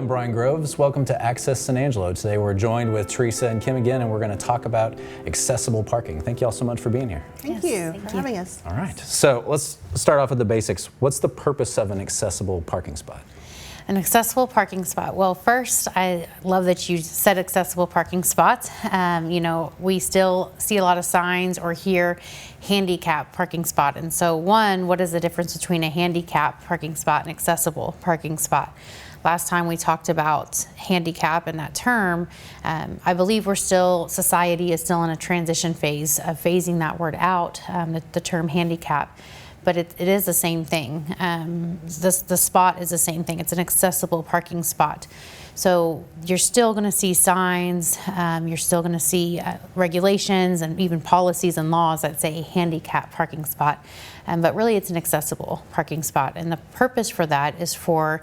I'm Brian Groves. Welcome to Access San Angelo. Today we're joined with Teresa and Kim again, and we're going to talk about accessible parking. Thank you all so much for being here. Thank you for having us. All right, so let's start off with the basics. What's the purpose of an accessible parking spot? An accessible parking spot. Well, first, I love that you said accessible parking spots. We still see a lot of signs or hear handicap parking spot. And so one, what is the difference between a handicap parking spot and accessible parking spot? Last time we talked about handicap and that term, I believe society is still in a transition phase of phasing that word out, the term handicap. But it is the same thing. The spot is the same thing. It's an accessible parking spot. So you're still going to see signs, you're still going to see regulations and even policies and laws that say handicap parking spot. But really it's an accessible parking spot. And the purpose for that is for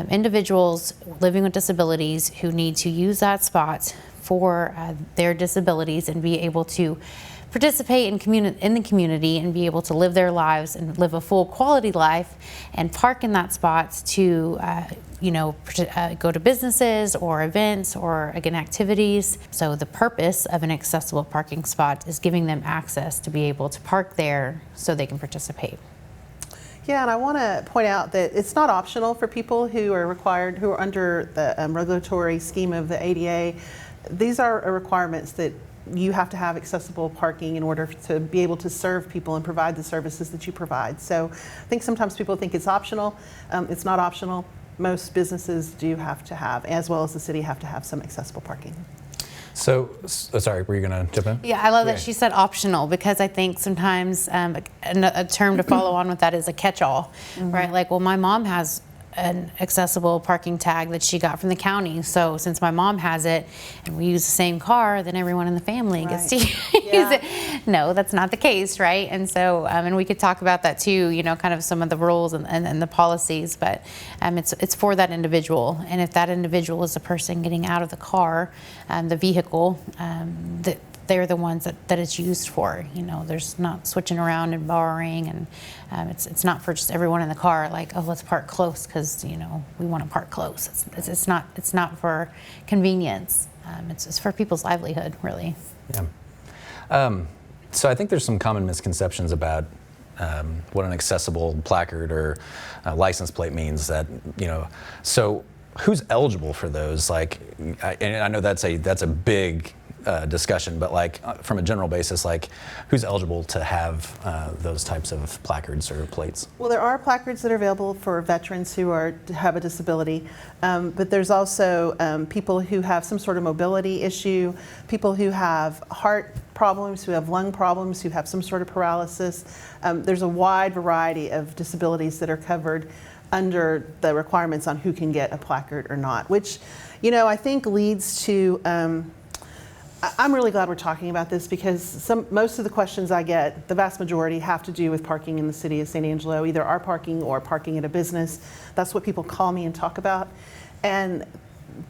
individuals living with disabilities who need to use that spot for their disabilities and be able to participate in the community and be able to live their lives and live a full quality life and park in that spot to go to businesses or events or again activities. So the purpose of an accessible parking spot is giving them access to be able to park there so they can participate. Yeah, and I want to point out that it's not optional for people who are under the regulatory scheme of the ADA. These are requirements that you have to have accessible parking in order to be able to serve people and provide the services that you provide. So I think sometimes people think it's optional. It's not optional. Most businesses do have to have, as well as the city, have to have some accessible parking. So, sorry, were you going to jump in? Yeah, I love that she said optional, because I think sometimes a term to follow on with that is a catch-all, right? Like, well, my mom has an accessible parking tag that she got from the county. So since my mom has it and we use the same car, then everyone in the family gets to use it. No, that's not the case, right? And so, and we could talk about that too, kind of some of the rules and the policies, but it's for that individual. And if that individual is the person getting out of the car, the vehicle, they're the ones that it's used for. There's not switching around and borrowing, and it's not for just everyone in the car. Like, oh, let's park close because we want to park close. It's not for convenience. It's for people's livelihood, really. Yeah. So I think there's some common misconceptions about what an accessible placard or license plate means. So who's eligible for those? Like, and I know that's a big discussion, but from a general basis, who's eligible to have those types of placards or plates? Well, there are placards that are available for veterans who have a disability, but there's also people who have some sort of mobility issue, people who have heart problems, who have lung problems, who have some sort of paralysis. There's a wide variety of disabilities that are covered under the requirements on who can get a placard or not, which, I think leads to I'm really glad we're talking about this, because most of the questions I get, the vast majority, have to do with parking in the city of San Angelo, either our parking or parking at a business. That's what people call me and talk about. And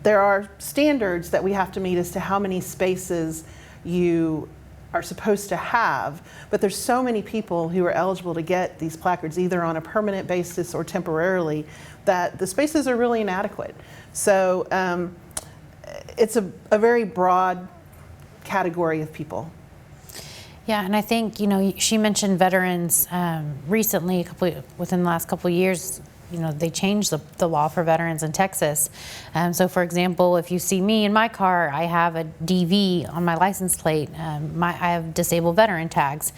there are standards that we have to meet as to how many spaces you are supposed to have, but there's so many people who are eligible to get these placards either on a permanent basis or temporarily that the spaces are really inadequate. So it's a very broad category of people. Yeah, and I think, she mentioned veterans recently, within the last couple of years, they changed the law for veterans in Texas. So for example, if you see me in my car, I have a DV on my license plate. I have disabled veteran tags.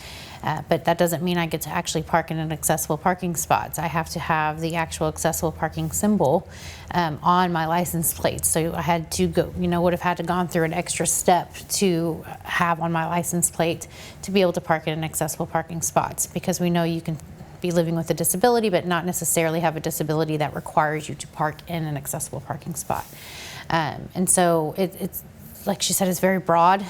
But that doesn't mean I get to actually park in an accessible parking spot. I have to have the actual accessible parking symbol on my license plate. So I had to go, would have had to gone through an extra step to have on my license plate to be able to park in an accessible parking spot, because we know you can be living with a disability but not necessarily have a disability that requires you to park in an accessible parking spot. And so it's like she said, it's very broad.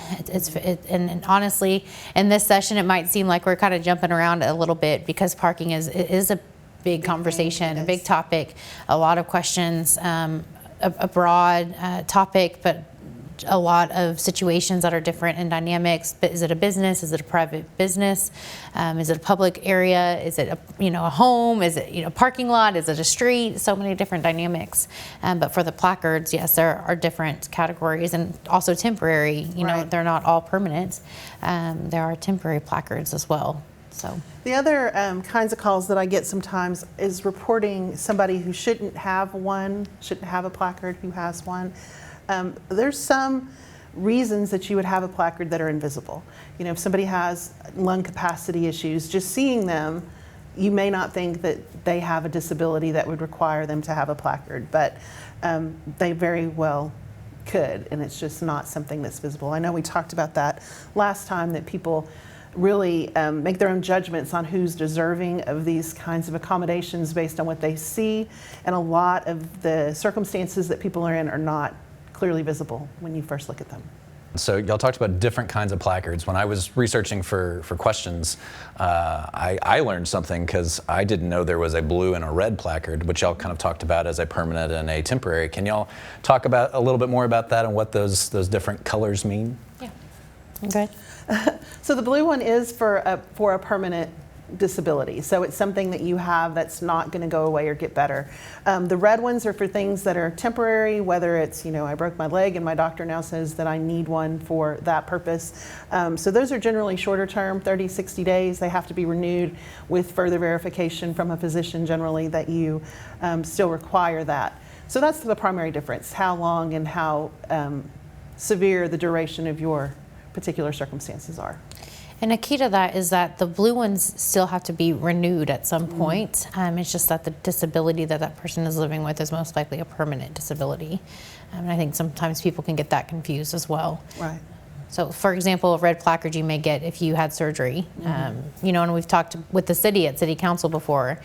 And honestly, in this session, it might seem like we're kind of jumping around a little bit, because parking is a big conversation, a big topic, a lot of questions, a broad topic, but a lot of situations that are different in dynamics. But is it a business? Is it a private business? Is it a public area? Is it a home? Is it a parking lot? Is it a street? So many different dynamics. But for the placards, yes, there are different categories, and also temporary. Right. They're not all permanent. There are temporary placards as well. So The other kinds of calls that I get sometimes is reporting somebody who shouldn't have a placard, who has one. There's some reasons that you would have a placard that are invisible. If somebody has lung capacity issues, just seeing them, you may not think that they have a disability that would require them to have a placard, but they very well could, and it's just not something that's visible. I know we talked about that last time, that people really make their own judgments on who's deserving of these kinds of accommodations based on what they see, and a lot of the circumstances that people are in are not clearly visible when you first look at them. So y'all talked about different kinds of placards. When I was researching for questions, I learned something, because I didn't know there was a blue and a red placard, which y'all kind of talked about as a permanent and a temporary. Can y'all talk about a little bit more about that and what those different colors mean? yeah, good. So the blue one is for a permanent disability. So it's something that you have that's not going to go away or get better. The red ones are for things that are temporary, whether it's, I broke my leg and my doctor now says that I need one for that purpose. So those are generally shorter term, 30, 60 days. They have to be renewed with further verification from a physician generally that you still require that. So that's the primary difference, how long and how severe the duration of your particular circumstances are. And a key to that is that the blue ones still have to be renewed at some point. It's just that the disability that person is living with is most likely a permanent disability. And I think sometimes people can get that confused as well. Right. So, for example, a red placard you may get if you had surgery. And we've talked with the city at City Council before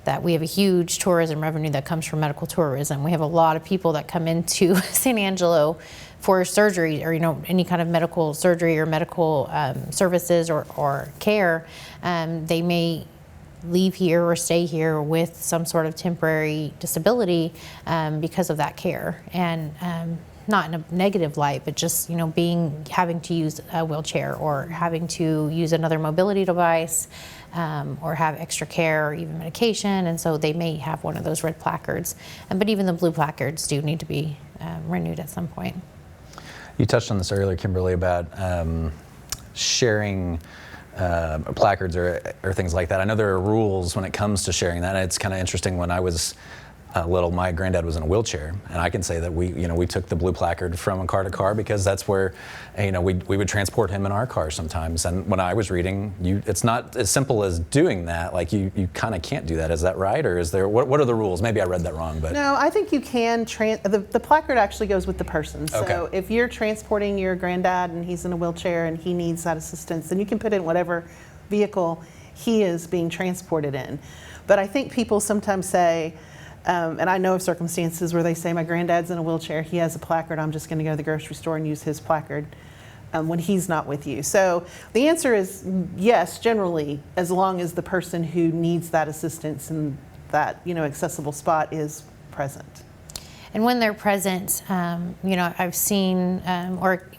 that we have a huge tourism revenue that comes from medical tourism. We have a lot of people that come into San Angelo for surgery, or any kind of medical surgery or medical services or care. They may leave here or stay here with some sort of temporary disability because of that care, and not in a negative light, but just having to use a wheelchair or having to use another mobility device, or have extra care or even medication, and so they may have one of those red placards. But even the blue placards do need to be renewed at some point. You touched on this earlier, Kimberly, about sharing placards or things like that. I know there are rules when it comes to sharing that. It's kind of interesting. When I was little, my granddad was in a wheelchair, and I can say that we took the blue placard from car to car, because that's where we would transport him in our car sometimes. And when I was reading, it's not as simple as doing that. Like you kind of can't do that. Is that right, or is there what are the rules? Maybe I read that wrong, but no, I think you can. The placard actually goes with the person. So Okay. if you're transporting your granddad and he's in a wheelchair and he needs that assistance, then you can put it in whatever vehicle he is being transported in. But I think people sometimes say, and I know of circumstances where they say, my granddad's in a wheelchair, he has a placard, I'm just going to go to the grocery store and use his placard when he's not with you. So the answer is yes, generally, as long as the person who needs that assistance and that accessible spot is present. And when they're present, I've seen or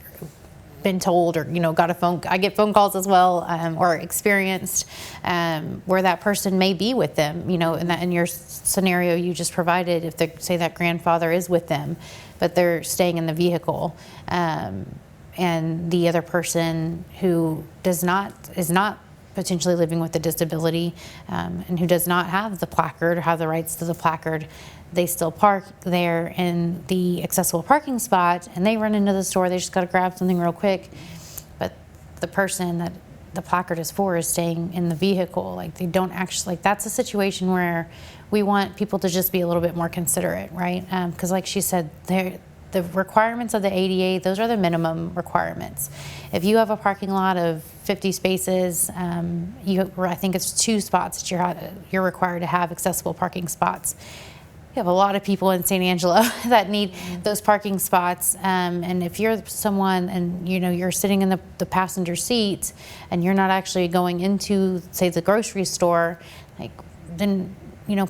been told, or got a phone. I get phone calls as well, or experienced where that person may be with them. In your scenario you just provided, if they say that grandfather is with them, but they're staying in the vehicle, and the other person who is not potentially living with a disability, and who does not have the placard or have the rights to the placard, they still park there in the accessible parking spot, and they run into the store. They just got to grab something real quick. But the person that the placard is for is staying in the vehicle. Like, they don't actually, that's a situation where we want people to just be a little bit more considerate, right? Because like she said, the requirements of the ADA, those are the minimum requirements. If you have a parking lot of 50 spaces, I think it's 2 spots that you're required to have accessible parking spots. We have a lot of people in San Angelo that need those parking spots, and if you're someone and you're sitting in the passenger seat and you're not actually going into, say, the grocery store, then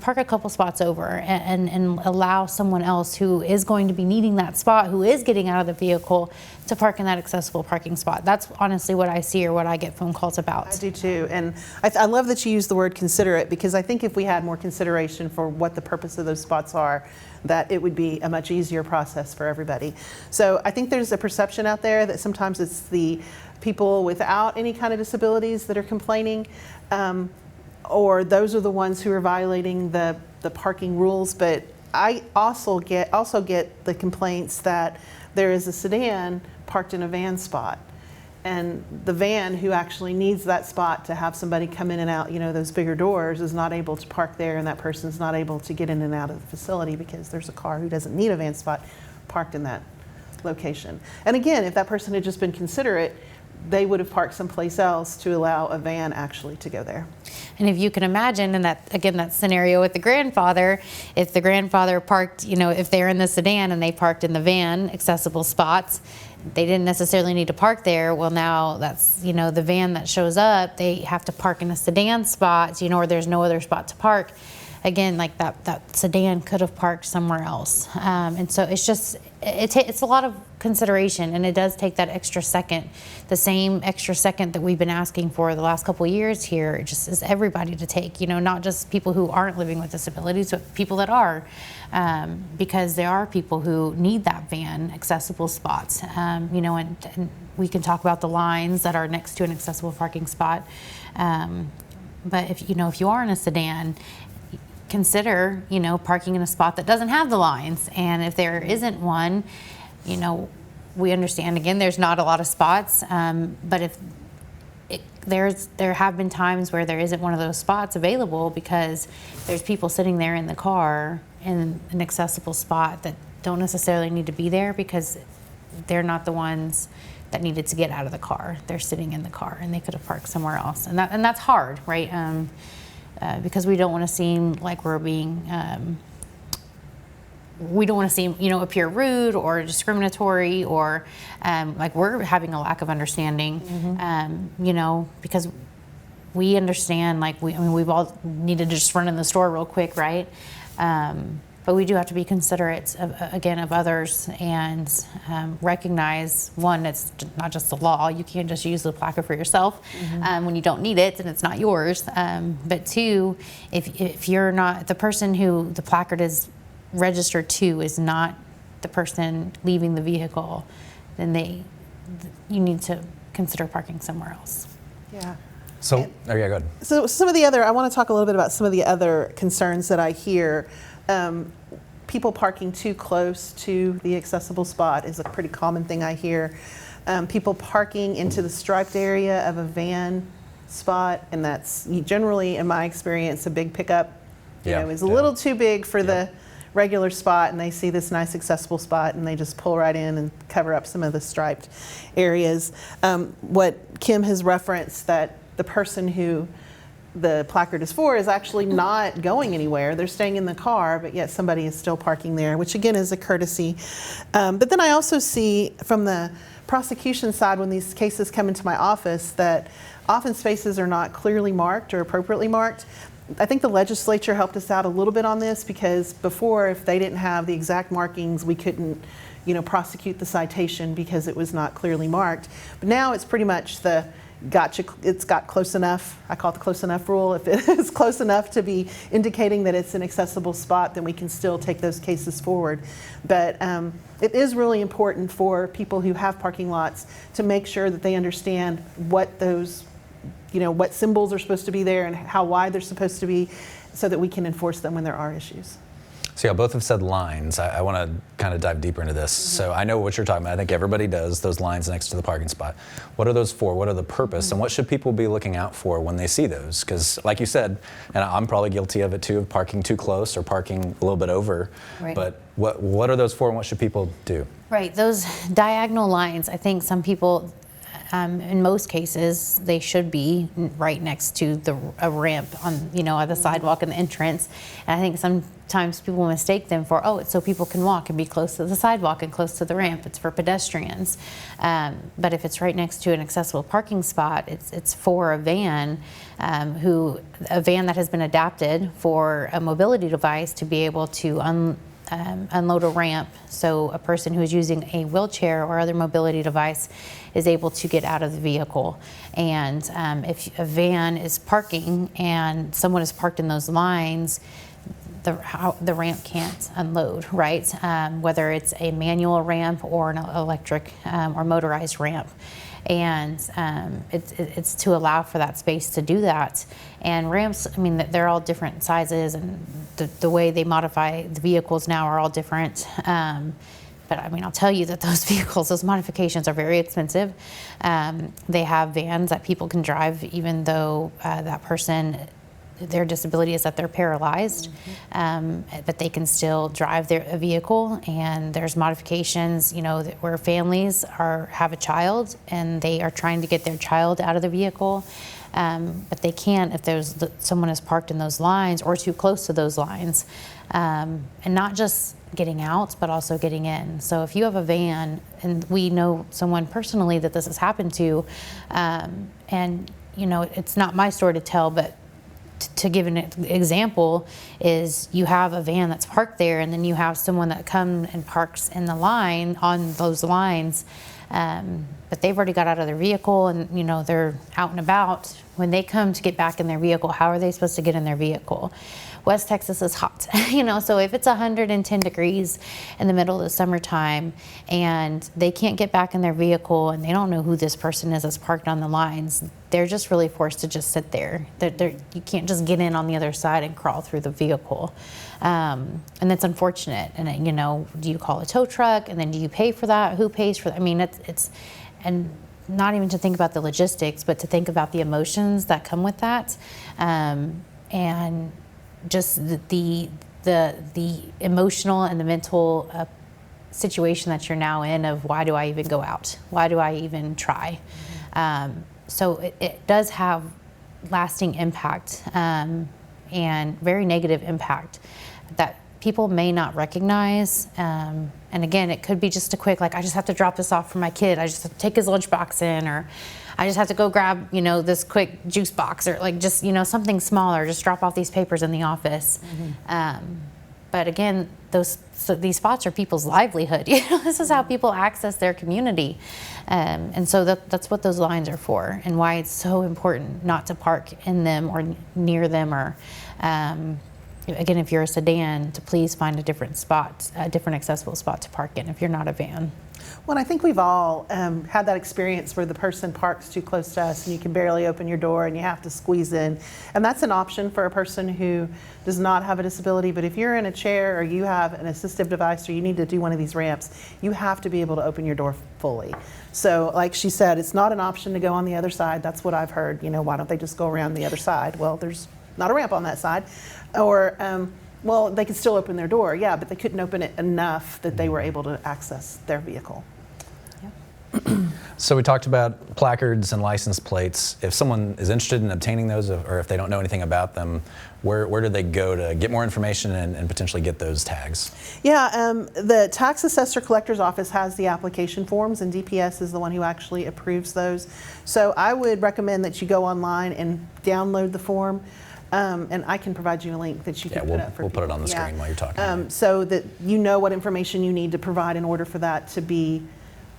park a couple spots over and allow someone else who is going to be needing that spot, who is getting out of the vehicle, to park in that accessible parking spot. That's honestly what I see or what I get phone calls about. I do too, and I love that you use the word considerate, because I think if we had more consideration for what the purpose of those spots are, that it would be a much easier process for everybody. So I think there's a perception out there that sometimes it's the people without any kind of disabilities that are complaining, or those are the ones who are violating the parking rules. But I also get the complaints that there is a sedan parked in a van spot, and the van who actually needs that spot to have somebody come in and out, those bigger doors, is not able to park there, and that person's not able to get in and out of the facility because there's a car who doesn't need a van spot parked in that location. And again, if that person had just been considerate, they would have parked someplace else to allow a van actually to go there. And if you can imagine, in that scenario with the grandfather, if the grandfather parked, if they're in the sedan and they parked in the van accessible spots, they didn't necessarily need to park there. Well, now that's, the van that shows up, they have to park in a sedan spot, or there's no other spot to park. Again, like that sedan could have parked somewhere else. And so it's just, it's a lot of consideration, and it does take that extra second, the same extra second that we've been asking for the last couple of years here. It just is everybody to take, not just people who aren't living with disabilities, but people that are, because there are people who need that van accessible spots, and we can talk about the lines that are next to an accessible parking spot. But if you are in a sedan, consider, parking in a spot that doesn't have the lines. And if there isn't one, we understand, again, there's not a lot of spots, but if there have been times where there isn't one of those spots available because there's people sitting there in the car in an accessible spot that don't necessarily need to be there because they're not the ones that needed to get out of the car. They're sitting in the car and they could have parked somewhere else. And that's hard, right? Because we don't want to seem like we're being, we don't want to seem, appear rude or discriminatory or like we're having a lack of understanding, because we understand, like we've all needed to just run in the store real quick, right? But we do have to be considerate of others and recognize, one, it's not just the law. You can't just use the placard for yourself when you don't need it and it's not yours. But two, if you're not, the person who the placard is registered to is not the person leaving the vehicle, then you need to consider parking somewhere else. Yeah. So, go ahead. So I want to talk a little bit about some of the other concerns that I hear. People parking too close to the accessible spot is a pretty common thing I hear. People parking into the striped area of a van spot, and that's generally, in my experience, a big pickup. Is a little too big for the regular spot, and they see this nice accessible spot and they just pull right in and cover up some of the striped areas. What Kim has referenced, that the person who the placard is for is actually not going anywhere. They're staying in the car, but yet somebody is still parking there, which again is a courtesy. But then I also see from the prosecution side, when these cases come into my office, that often spaces are not clearly marked or appropriately marked. I think the legislature helped us out a little bit on this, because before, if they didn't have the exact markings, we couldn't prosecute the citation because it was not clearly marked. But now it's pretty much it's got close enough. I call it the close enough rule. If it is close enough to be indicating that it's an accessible spot, then we can still take those cases forward. But it is really important for people who have parking lots to make sure that they understand what those, what symbols are supposed to be there and how wide they're supposed to be, so that we can enforce them when there are issues. So both have said lines. I want to kind of dive deeper into this. So I know what you're talking about. I think everybody does, those lines next to the parking spot. What are those for? What are the purpose? And what should people be looking out for when they see those? Because like you said, and I'm probably guilty of it too, of parking too close or parking a little bit over. Right. But what are those for, and what should people do? Right, those diagonal lines, I think some people in most cases, they should be right next to a ramp on, at the sidewalk and the entrance. And I think sometimes people mistake them for, oh, it's so people can walk and be close to the sidewalk and close to the ramp. It's for pedestrians. But if it's right next to an accessible parking spot, it's for a van that has been adapted for a mobility device to be able to unload a ramp, so a person who is using a wheelchair or other mobility device is able to get out of the vehicle. And if a van is parking and someone is parked in those lines, the ramp can't unload, right? Whether it's a manual ramp or an electric or motorized ramp. And it's to allow for that space to do that. And ramps, I mean, they're all different sizes, and the way they modify the vehicles now are all different. But I mean, I'll tell you that those vehicles, those modifications are very expensive. They have vans that people can drive even though that person, their disability is that they're paralyzed, but they can still drive a vehicle. And there's modifications, where families have a child and they are trying to get their child out of the vehicle, but they can't if someone is parked in those lines or too close to those lines, and not just getting out, but also getting in. So if you have a van, and we know someone personally that this has happened to, and it's not my story to tell, but to give an example is you have a van that's parked there, and then you have someone that comes and parks in the line on those lines, but they've already got out of their vehicle and they're out and about. When they come to get back in their vehicle, how are they supposed to get in their vehicle? West Texas is hot, so if it's 110 degrees in the middle of the summertime and they can't get back in their vehicle and they don't know who this person is that's parked on the lines, they're just really forced to just sit there. You can't just get in on the other side and crawl through the vehicle. And it's unfortunate. And do you call a tow truck, and then do you pay for that? Who pays for that? I mean, and not even to think about the logistics, but to think about the emotions that come with that. And just the emotional and the mental situation that you're now in of, why do I even go out? Why do I even try? So it does have lasting impact, and very negative impact that people may not recognize. And again, it could be just a quick, I just have to drop this off for my kid. I just have to take his lunchbox in, or I just have to go grab, this quick juice box, or just, something smaller, just drop off these papers in the office. But again, these spots are people's livelihood. This is how people access their community. And so that's what those lines are for, and why it's so important not to park in them or near them, or again, if you're a sedan, to please find a different accessible spot to park in if you're not a van. Well, I think we've all had that experience where the person parks too close to us and you can barely open your door and you have to squeeze in. And that's an option for a person who does not have a disability. But if you're in a chair or you have an assistive device or you need to do one of these ramps, you have to be able to open your door fully. So like she said, it's not an option to go on the other side. That's what I've heard. Why don't they just go around the other side? Well, there's not a ramp on that side. Or, well, they could still open their door, yeah, but they couldn't open it enough that they were able to access their vehicle. So we talked about placards and license plates. If someone is interested in obtaining those, or if they don't know anything about them, where do they go to get more information and potentially get those tags? Yeah, the tax assessor collector's office has the application forms, and DPS is the one who actually approves those. So I would recommend that you go online and download the form. And I can provide you a link that you can put up for we'll people. Put it on the screen while you're talking. So that you know what information you need to provide in order for that to be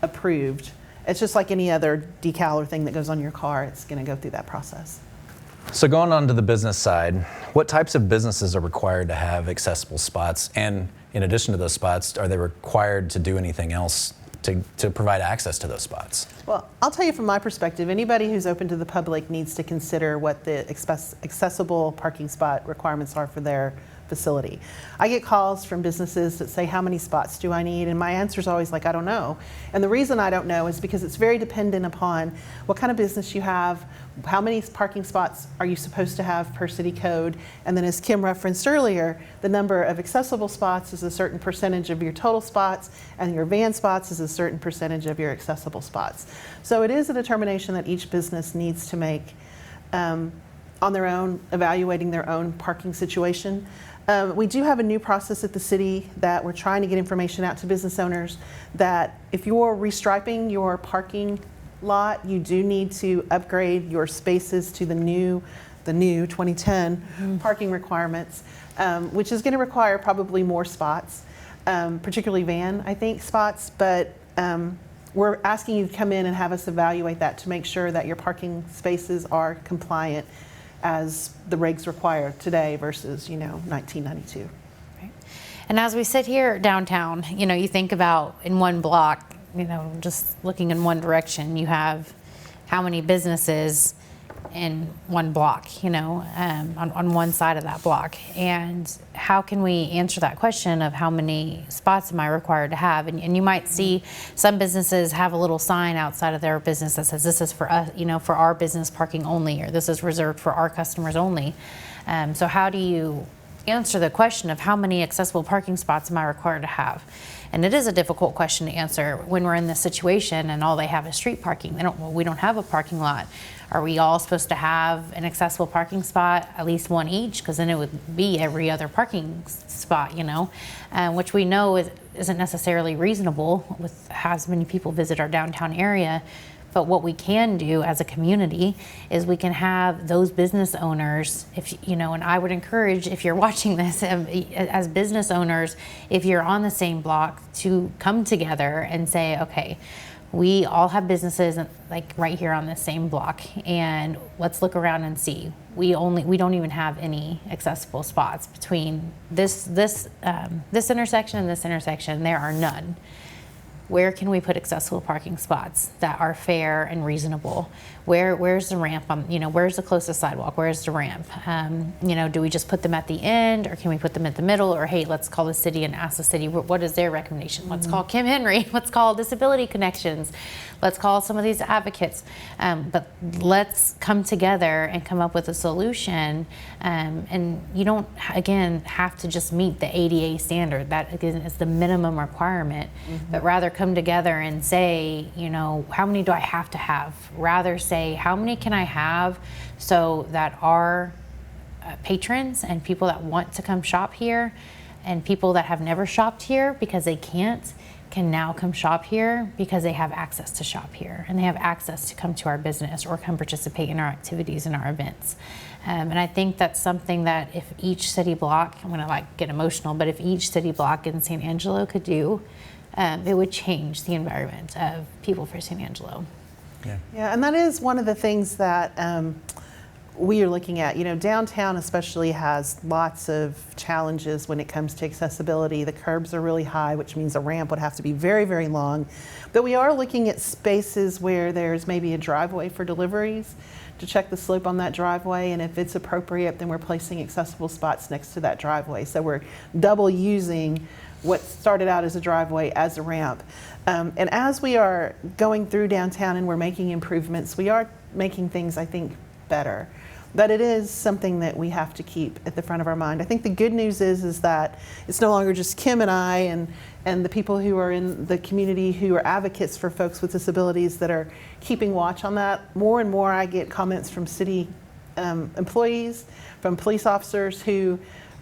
approved. It's just like any other decal or thing that goes on your car. It's going to go through that process. So going on to the business side, what types of businesses are required to have accessible spots? And in addition to those spots, are they required to do anything else to provide access to those spots? Well, I'll tell you from my perspective, anybody who's open to the public needs to consider what the accessible parking spot requirements are for their facility. I get calls from businesses that say, how many spots do I need? And my answer is always like, I don't know. And the reason I don't know is because it's very dependent upon what kind of business you have, how many parking spots are you supposed to have per city code, and then as Kim referenced earlier, the number of accessible spots is a certain percentage of your total spots, and your van spots is a certain percentage of your accessible spots. So it is a determination that each business needs to make on their own, evaluating their own parking situation. We do have a new process at the city that we're trying to get information out to business owners that if you're restriping your parking lot, you do need to upgrade your spaces to the new 2010 parking requirements, which is going to require probably more spots, particularly van, I think, spots, but we're asking you to come in and have us evaluate that to make sure that your parking spaces are compliant as the regs require today versus, 1992. Right. And as we sit here downtown, you think about in one block, just looking in one direction, you have how many businesses in one block, on one side of that block. And how can we answer that question of how many spots am I required to have? And you might see some businesses have a little sign outside of their business that says this is for us, for our business parking only, or this is reserved for our customers only. So how do you answer the question of how many accessible parking spots am I required to have? And it is a difficult question to answer when we're in this situation and all they have is street parking. We don't have a parking lot. Are we all supposed to have an accessible parking spot, at least one each? Because then it would be every other parking spot, which we know isn't necessarily reasonable with as many people visit our downtown area. But what we can do as a community is we can have those business owners, and I would encourage, if you're watching this, as business owners, if you're on the same block, to come together and say, okay, we all have businesses like right here on the same block, and let's look around and see. We don't even have any accessible spots between this intersection and this intersection. There are none. Where can we put accessible parking spots that are fair and reasonable? Where's the ramp? Where's the closest sidewalk? Where's the ramp? Do we just put them at the end, or can we put them at the middle? Or hey, let's call the city and ask the city what is their recommendation. Let's call Kim Henry. Let's call Disability Connections. Let's call some of these advocates. But let's come together and come up with a solution. And you don't, again, have to just meet the ADA standard. That, again, is the minimum requirement. But rather come together and say, how many do I have to have? Rather say, how many can I have so that our patrons and people that want to come shop here and people that have never shopped here because they can now come shop here because they have access to shop here and they have access to come to our business or come participate in our activities and our events. And I think that's something that if each city block, I'm gonna get emotional, but if each city block in San Angelo could do, it would change the environment of people for San Angelo. Yeah, and that is one of the things that we are looking at. Downtown especially has lots of challenges when it comes to accessibility. The curbs are really high, which means a ramp would have to be very, very long. But we are looking at spaces where there's maybe a driveway for deliveries to check the slope on that driveway, and if it's appropriate, then we're placing accessible spots next to that driveway. So we're double using what started out as a driveway as a ramp. And as we are going through downtown and we're making improvements, we are making things, I think, better. But it is something that we have to keep at the front of our mind. I think the good news is that it's no longer just Kim and I and the people who are in the community who are advocates for folks with disabilities that are keeping watch on that. More and more I get comments from city employees, from police officers who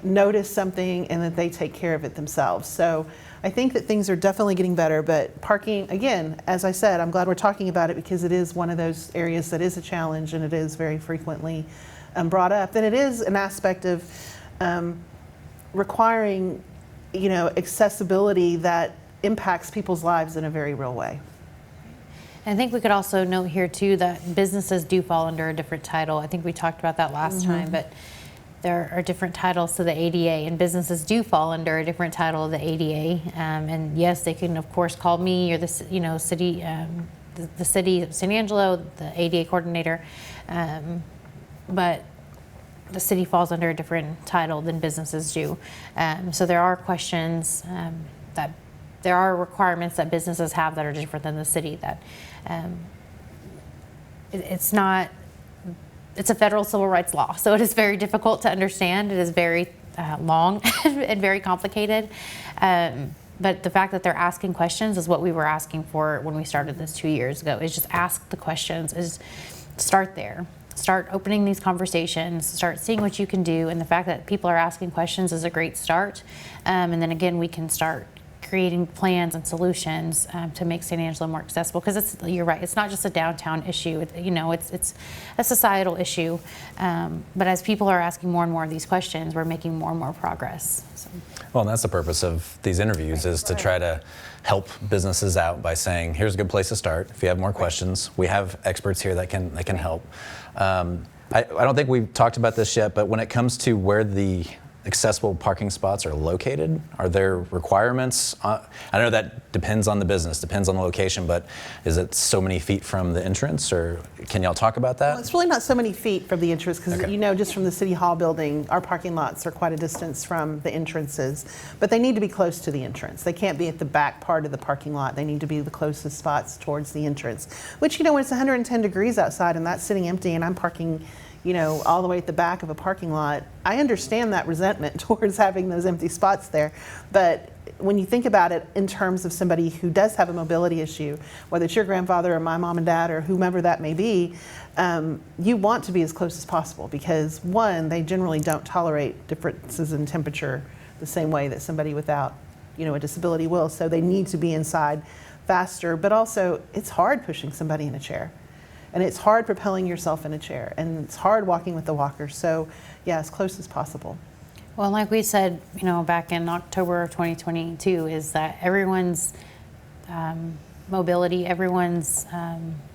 notice something and that they take care of it themselves. So I think that things are definitely getting better, but parking, again, as I said, I'm glad we're talking about it because it is one of those areas that is a challenge and it is very frequently brought up. And it is an aspect of requiring, accessibility that impacts people's lives in a very real way. I think we could also note here too that businesses do fall under a different title. I think we talked about that last time, but there are different titles to the ADA, and businesses do fall under a different title of the ADA. And yes, they can of course call me or the city, the city of San Angelo, the ADA coordinator. But the city falls under a different title than businesses do. So there are questions that there are requirements that businesses have that are different than the city. That it's not. It's a federal civil rights law, so it is very difficult to understand. It is very long and very complicated. But the fact that they're asking questions is what we were asking for when we started this 2 years ago, is just ask the questions, is start there. Start opening these conversations, start seeing what you can do. And the fact that people are asking questions is a great start. And then again, we can start creating plans and solutions to make San Angelo more accessible. Because you're right, it's not just a downtown issue. It's a societal issue. But as people are asking more and more of these questions, we're making more and more progress. So. Well, and that's the purpose of these interviews, is to try to help businesses out by saying, here's a good place to start. If you have more questions, we have experts here that can help. I don't think we've talked about this yet, but when it comes to where the accessible parking spots are located, are there requirements? I know that depends on the business, depends on the location, but is it so many feet from the entrance, or can y'all talk about that? Well, it's really not so many feet from the entrance, because just from the City Hall building, our parking lots are quite a distance from the entrances, but they need to be close to the entrance. They can't be at the back part of the parking lot. They need to be the closest spots towards the entrance, which, when it's 110 degrees outside and that's sitting empty and I'm parking all the way at the back of a parking lot, I understand that resentment towards having those empty spots there. But when you think about it in terms of somebody who does have a mobility issue, whether it's your grandfather or my mom and dad or whomever that may be, you want to be as close as possible, because one, they generally don't tolerate differences in temperature the same way that somebody without, a disability will. So they need to be inside faster, but also it's hard pushing somebody in a chair. And it's hard propelling yourself in a chair, and it's hard walking with the walker. So, yeah, as close as possible. Well, like we said, back in October of 2022, is that everyone's mobility, everyone's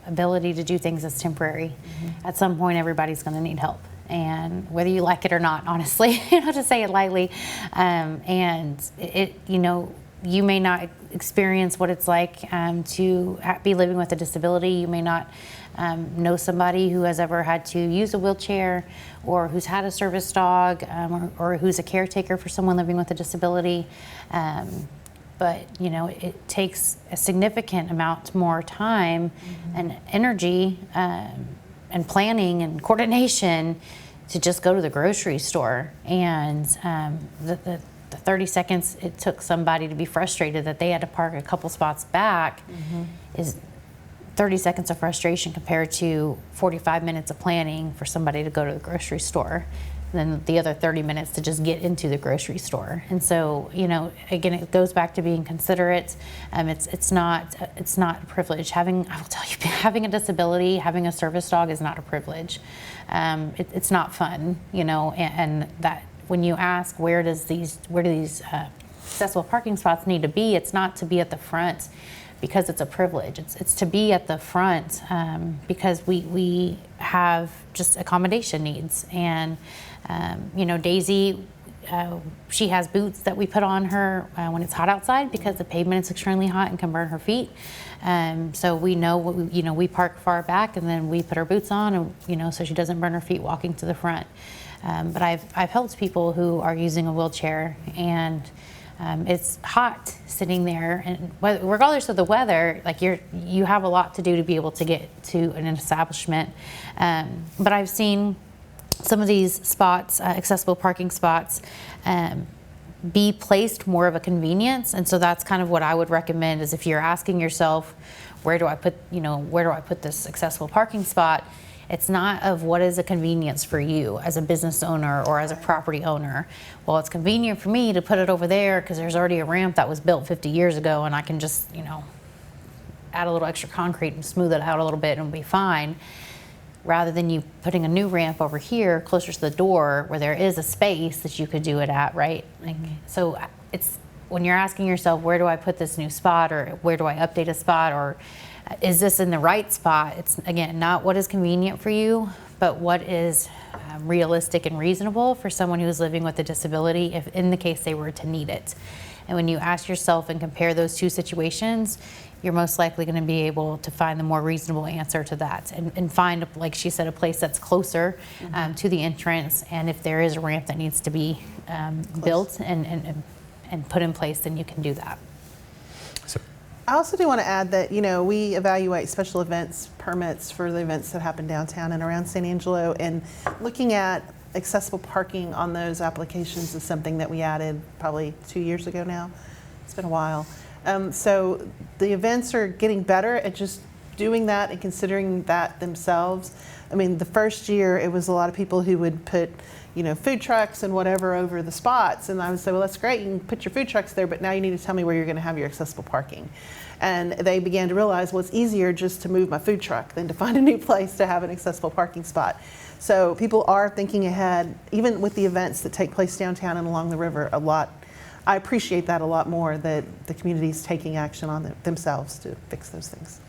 ability to do things is temporary. Mm-hmm. At some point, everybody's going to need help, and whether you like it or not, honestly, to say it lightly, and you may not experience what it's like to be living with a disability. You may not know somebody who has ever had to use a wheelchair, or who's had a service dog, or who's a caretaker for someone living with a disability. But it takes a significant amount more time and energy and planning and coordination to just go to the grocery store. And the 30 seconds it took somebody to be frustrated that they had to park a couple spots back is 30 seconds of frustration compared to 45 minutes of planning for somebody to go to the grocery store, and then the other 30 minutes to just get into the grocery store. And so, again, it goes back to being considerate. It's not a privilege. I will tell you, having a disability, having a service dog is not a privilege. It's not fun, and that when you ask where do these accessible parking spots need to be, it's not to be at the front because it's a privilege. It's to be at the front because we have just accommodation needs. And Daisy, she has boots that we put on her when it's hot outside, because the pavement is extremely hot and can burn her feet. So we know we park far back, and then we put our boots on, and so she doesn't burn her feet walking to the front. But I've helped people who are using a wheelchair, and it's hot sitting there, and regardless of the weather, like you have a lot to do to be able to get to an establishment. But I've seen some of these spots, accessible parking spots, be placed more of a convenience, and so that's kind of what I would recommend. Is if you're asking yourself, where do I put this accessible parking spot? It's not of what is a convenience for you as a business owner or as a property owner. Well, it's convenient for me to put it over there because there's already a ramp that was built 50 years ago, and I can just, add a little extra concrete and smooth it out a little bit and it'll be fine. Rather than you putting a new ramp over here closer to the door where there is a space that you could do it at, right? So it's when you're asking yourself, where do I put this new spot, or where do I update a spot, or is this in the right spot? It's, again, not what is convenient for you, but what is realistic and reasonable for someone who's living with a disability, if in the case they were to need it. And when you ask yourself and compare those two situations, you're most likely going to be able to find the more reasonable answer to that and find, like she said, a place that's closer to the entrance. And if there is a ramp that needs to be built and put in place, then you can do that. I also do want to add that, we evaluate special events permits for the events that happen downtown and around San Angelo, and looking at accessible parking on those applications is something that we added probably 2 years ago now. It's been a while. So the events are getting better at just doing that and considering that themselves. I mean, the first year it was a lot of people who would put, food trucks and whatever over the spots. And I would say, well, that's great. You can put your food trucks there, but now you need to tell me where you're going to have your accessible parking. And they began to realize, well, it's easier just to move my food truck than to find a new place to have an accessible parking spot. So people are thinking ahead, even with the events that take place downtown and along the river a lot. I appreciate that a lot more, that the community is taking action on themselves to fix those things.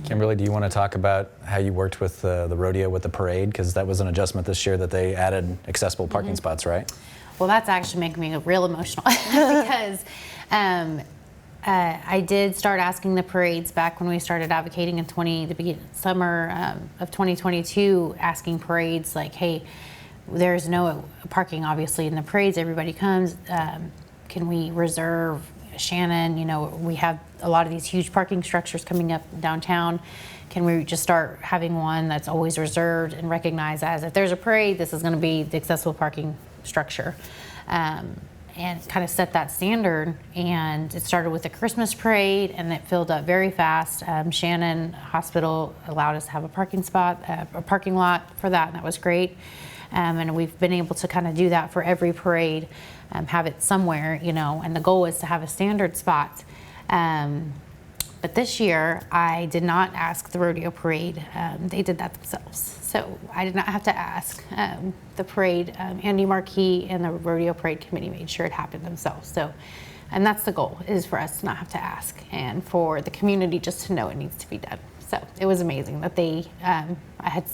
Kimberly, do you want to talk about how you worked with the rodeo with the parade? Because that was an adjustment this year that they added accessible parking spots, right? Well, that's actually making me real emotional because I did start asking the parades back when we started advocating in the summer of 2022, asking parades like, hey, there's no parking obviously in the parades, everybody comes, can we reserve Shannon, we have a lot of these huge parking structures coming up downtown. Can we just start having one that's always reserved and recognized as, if there's a parade, this is going to be the accessible parking structure, and kind of set that standard. And it started with the Christmas parade, and it filled up very fast. Shannon Hospital allowed us to have a parking spot, a parking lot for that, and that was great. And we've been able to kind of do that for every parade, have it somewhere, and the goal is to have a standard spot. But this year, I did not ask the rodeo parade. They did that themselves. So I did not have to ask the parade. Andy Marquis and the rodeo parade committee made sure it happened themselves. So, and that's the goal, is for us to not have to ask, and for the community just to know it needs to be done. So it was amazing that they, I had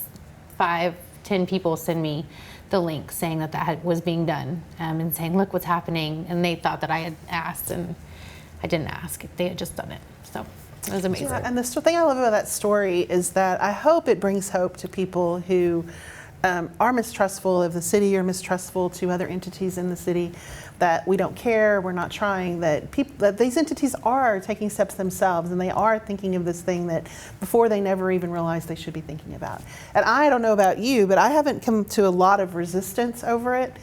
5-10 people send me the link saying that was being done, and saying, look what's happening. And they thought that I had asked, and I didn't ask. They had just done it. So it was amazing. Yeah, and the thing I love about that story is that I hope it brings hope to people who are mistrustful of the city or mistrustful to other entities in the city, that we don't care, we're not trying, that these entities are taking steps themselves, and they are thinking of this thing that before they never even realized they should be thinking about. And I don't know about you, but I haven't come to a lot of resistance over it.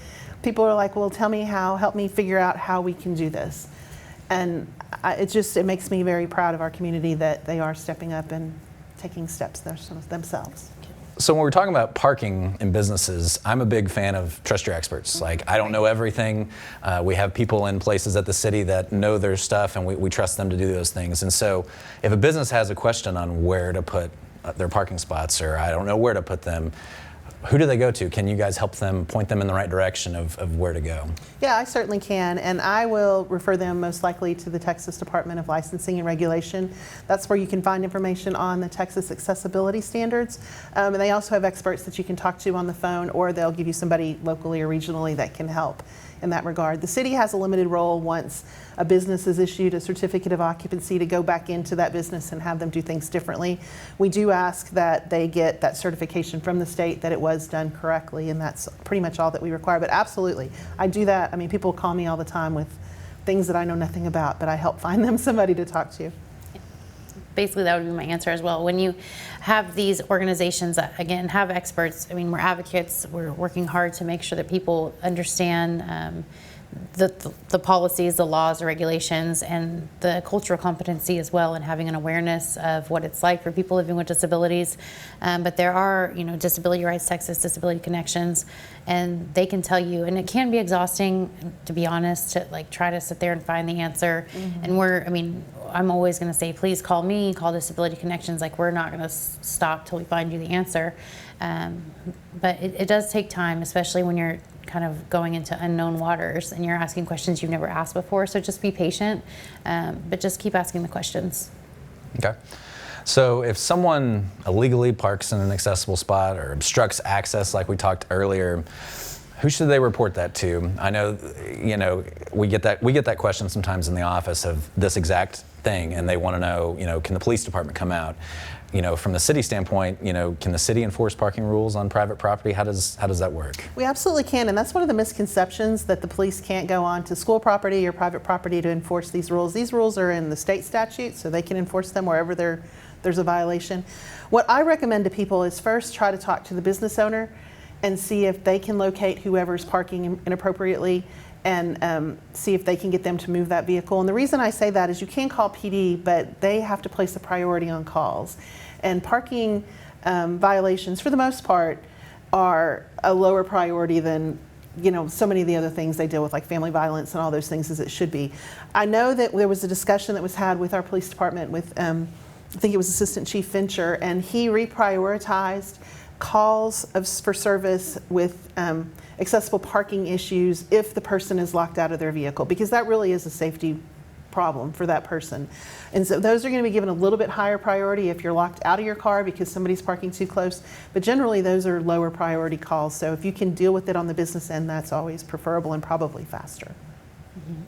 People are like, well, tell me how, help me figure out how we can do this. And it makes me very proud of our community that they are stepping up and taking steps themselves. So when we're talking about parking in businesses, I'm a big fan of trust your experts. Like, I don't know everything. We have people in places at the city that know their stuff, and we trust them to do those things. And so if a business has a question on where to put their parking spots, or I don't know where to put them, who do they go to? Can you guys help them, point them in the right direction of where to go? Yeah, I certainly can, and I will refer them most likely to the Texas Department of Licensing and Regulation. That's where you can find information on the Texas accessibility standards. And they also have experts that you can talk to on the phone, or they'll give you somebody locally or regionally that can help in that regard. The city has a limited role once a business is issued a certificate of occupancy to go back into that business and have them do things differently. We do ask that they get that certification from the state that it was done correctly, and that's pretty much all that we require. But absolutely, I do that. I mean, people call me all the time with things that I know nothing about, but I help find them somebody to talk to. Basically, that would be my answer as well. When you have these organizations that, again, have experts, I mean, we're advocates, we're working hard to make sure that people understand the policies, the laws, the regulations, and the cultural competency as well, and having an awareness of what it's like for people living with disabilities. But there are, Disability Rights Texas, Disability Connections, and they can tell you, and it can be exhausting, to be honest, to try to sit there and find the answer. Mm-hmm. And I'm always going to say, please call me, call Disability Connections. We're not going to stop till we find you the answer. But it does take time, especially when you're kind of going into unknown waters and you're asking questions you've never asked before. So just be patient, but just keep asking the questions. Okay. So if someone illegally parks in an accessible spot or obstructs access like we talked earlier, Who should they report that to? I know, we get that question sometimes in the office of this exact thing, and they want to know, can the police department come out? From the city standpoint, can the city enforce parking rules on private property? How does that work? We absolutely can, and that's one of the misconceptions, that the police can't go on to school property or private property to enforce these rules. These rules are in the state statute, so they can enforce them wherever there's a violation. What I recommend to people is first try to talk to the business owner and see if they can locate whoever's parking inappropriately, and see if they can get them to move that vehicle. And the reason I say that is you can call PD, but they have to place a priority on calls. And parking violations, for the most part, are a lower priority than so many of the other things they deal with, like family violence and all those things, as it should be. I know that there was a discussion that was had with our police department with, I think it was Assistant Chief Fincher, and he reprioritized calls for service with accessible parking issues if the person is locked out of their vehicle, because that really is a safety problem for that person. And so those are going to be given a little bit higher priority if you're locked out of your car because somebody's parking too close, but generally those are lower priority calls. So if you can deal with it on the business end, that's always preferable and probably faster.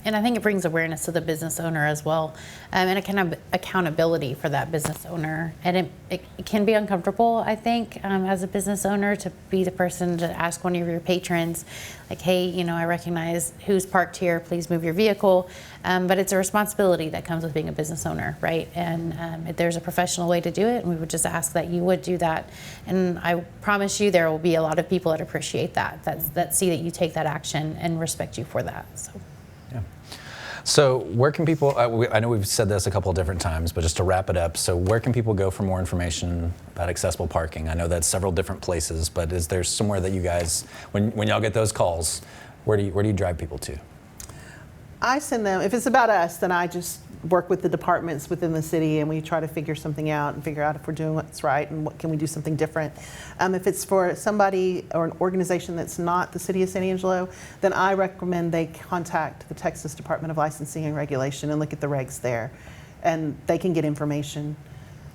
And I think it brings awareness to the business owner as well, and a kind of accountability for that business owner. And it can be uncomfortable, I think, as a business owner, to be the person to ask one of your patrons, like, hey, I recognize who's parked here, please move your vehicle. But it's a responsibility that comes with being a business owner, right? And there's a professional way to do it, and we would just ask that you would do that. And I promise you there will be a lot of people that appreciate that see that you take that action and respect you for that. So where can people, I know we've said this a couple of different times, but just to wrap it up, so where can people go for more information about accessible parking? I know that's several different places, but is there somewhere that you guys, when y'all get those calls, where do you drive people to? I send them, if it's about us, then I just work with the departments within the city, and we try to figure something out and figure out if we're doing what's right and what can we do something different. If it's for somebody or an organization that's not the City of San Angelo, then I recommend they contact the Texas Department of Licensing and Regulation and look at the regs there. And they can get information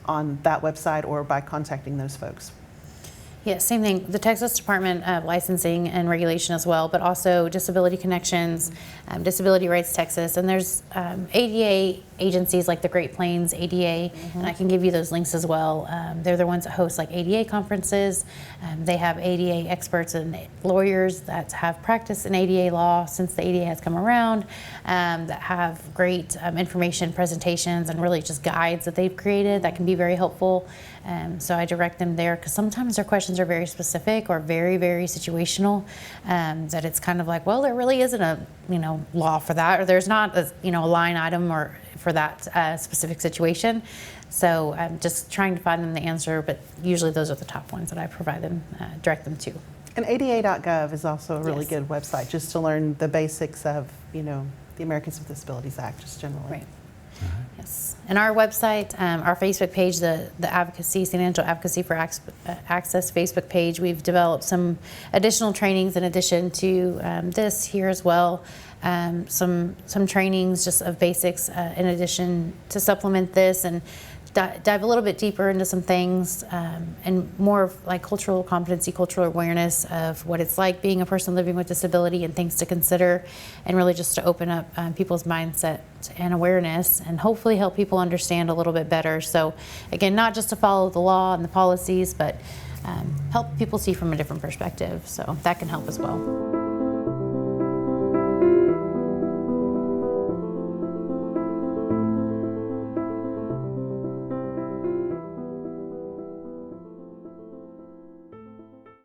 on that website or by contacting those folks. Yeah, same thing. The Texas Department of Licensing and Regulation as well, but also Disability Connections, Disability Rights Texas, and there's ADA agencies like the Great Plains ADA, and I can give you those links as well. They're the ones that host like ADA conferences. They have ADA experts and lawyers that have practiced in ADA law since the ADA has come around, that have great information presentations and really just guides that they've created that can be very helpful. So I direct them there because sometimes their questions are very specific or very, very situational, that it's kind of like, well, there really isn't a law for that, or there's not a a line item or for that specific situation. So I'm just trying to find them the answer, but usually those are the top ones that I provide them, direct them to. And ADA.gov is also a really good website just to learn the basics of the Americans with Disabilities Act, just generally. Right. Yes, and our website, our Facebook page, the Advocacy, San Angelo Advocacy for Access Facebook page, we've developed some additional trainings in addition to this here as well. Some trainings just of basics in addition to supplement this, and dive a little bit deeper into some things, and more of like cultural competency, cultural awareness of what it's like being a person living with disability and things to consider, and really just to open up people's mindset and awareness and hopefully help people understand a little bit better. So again, not just to follow the law and the policies, but help people see from a different perspective. So that can help as well.